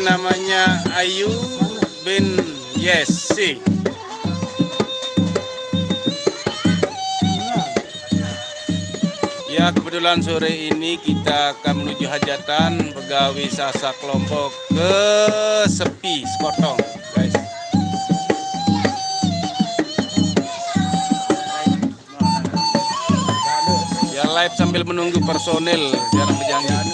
namanya Ayu bin Yesi. Ya, kebetulan sore ini kita akan menuju hajatan pegawai Sasak Lombok ke Sepi, Sekotong, guys. Ya, live sambil menunggu personil jarang berjanji.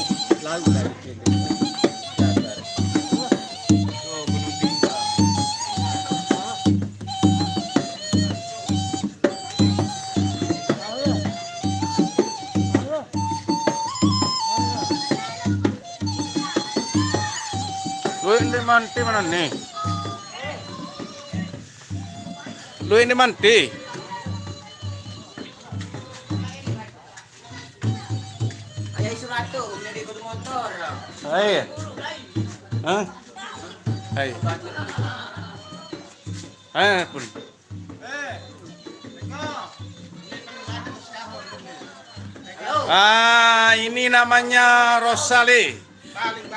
Lu ini manti mana nih? Lu ini manti? Ayah Suratu, menjadi kudu motor. Hai. Hah? Hai. Hai pun. Ah, ini namanya Rosale.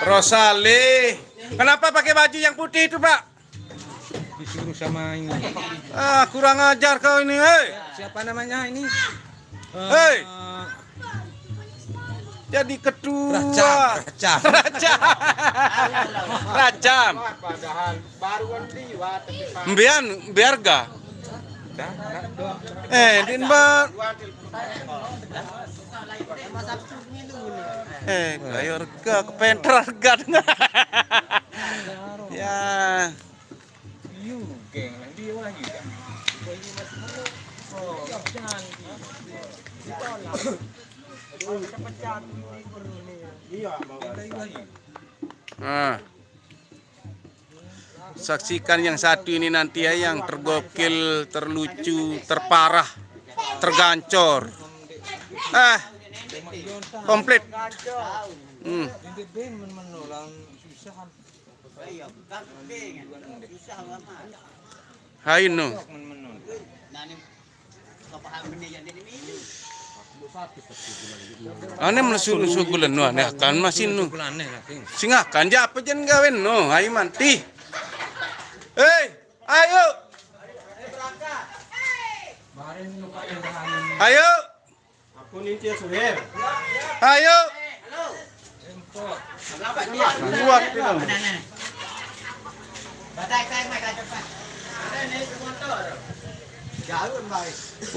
Rosale. Kenapa pakai baju yang putih itu, Pak? Disuruh sama ini. Ah, kurang ajar kau ini, hei. Siapa namanya ini? Hei. Jadi ketua. Racam. Racam. Padahal baru liwat tapi Biar ga. Din ba? Kayo harga kepentar harga. Ya. Yung geng dia lagi kan. Nah. Saksikan yang satu ini nanti ya, yang tergokil, terlucu, terparah, tergancor. Komplit. Hai no. Ane menusu gulan no, ane akan masih no. Singa kan apa jen gawen no, hai manti. Hei, ayo. Ayo. aku nih dia suher. Ayo. Buat itu.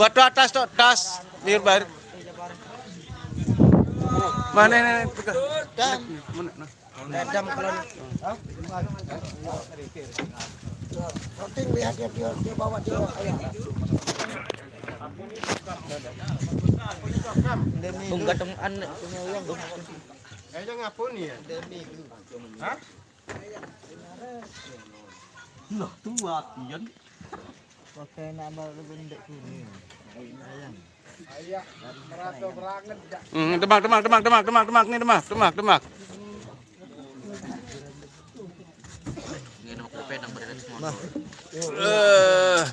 Waktu atas tuh tas, biar bar. Mana ini? Dadam kalau penting lihat dia bawa dia gatong anak kayaknya ngapun ya hah loh tua pian pakai nama bendek ini ayah merasa beranget Demak.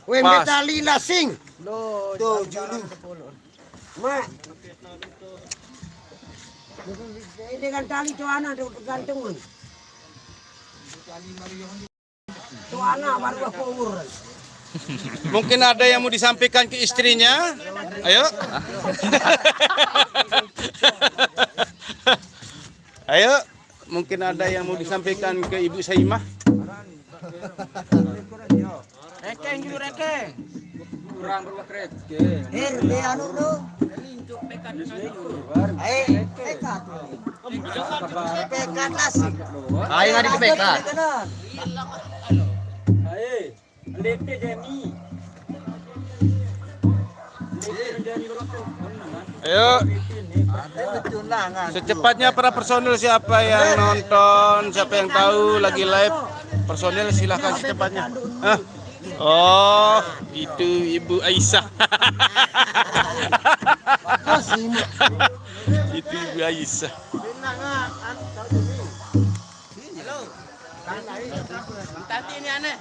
Weh metali lasing. Tuh julu. Mak. Dengan tali tuana gantungan. Tuana baru power. Mungkin ada yang mau disampaikan ke istrinya. Ayo. Ayo. Mungkin ada yang mau disampaikan ke Ibu Saimah. Rekeng dulu rekeng. Kurang berbuat rekeng. Be anu lu. PK nasi. Ayo ngadi ke PK. Ayo. Lete Jemi. Ayo. Secepatnya para personil, siapa yang nonton, siapa yang tahu lagi live personil, silahkan secepatnya. Oh, itu Ibu Aisyah. Itu Ibu Aisyah. Halo. Tati ini aneh.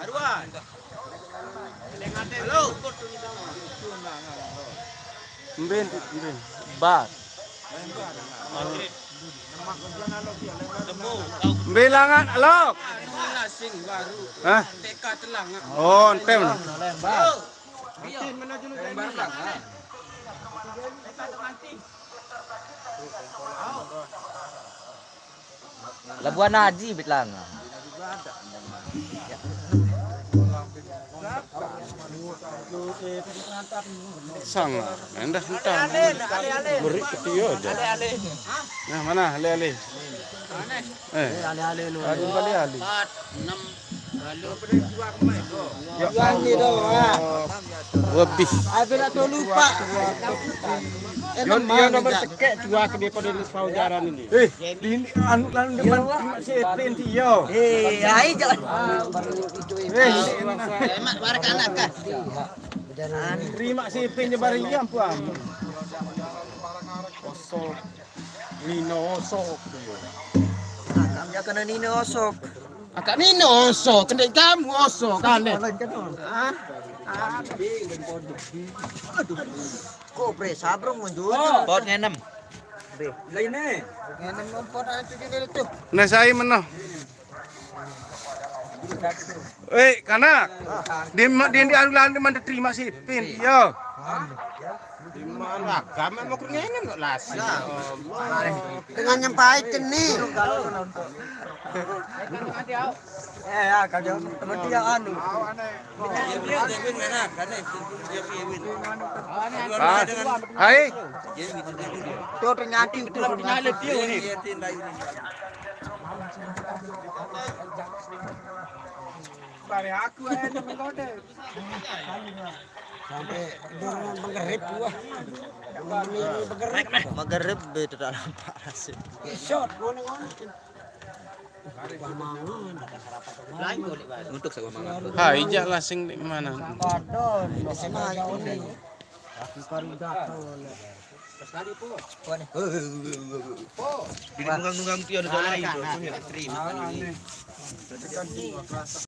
Aduan. Halo. Mben, bar. Bilangan alok. Asing baru. Hah? TK telang. Oh, tem. Labuan Haji bitlang. Sang. Endah entah. Beri ketiyo aja. Nah, mana ale-ale? Ale-ale lu. Ale-ale. 4, 6. Jual ni dah. Lebih. Abi nak tu lupa. Yon dia nomor sekek dua ke depan dari saudaran ini. Ini anu depan CPN yo. Ai je. Emak barak anak kan. Terima CPN bari ampuan. Osok. Nino osok. Dia kena ni osok. Akak Nino osok, kena kamu osok kan. Kok pre sabrong mundur. Pot ngenem. Lain ni. Yang nombor itu dia tu. Nah, saya menoh. Kanak. Dia anulan dia mana terima sih, pin. Yo. Di mana? Kami mau ngene enggak las. Dengan nyampai ni. Ya kalau teman dia anu. Hai. Tu ternyati itu penyalip dia ni. Bari aku ada mengode. Sampai dorong bergerip gua. Ini bergerip. Maghrib betul tak nampak hasil. Shot mana. Untuk saya mangan. Hai, jak lasing di mana? Padon, sama ini. Aku kan datang. Nunggang-nunggang tiada dalam itu. Terima.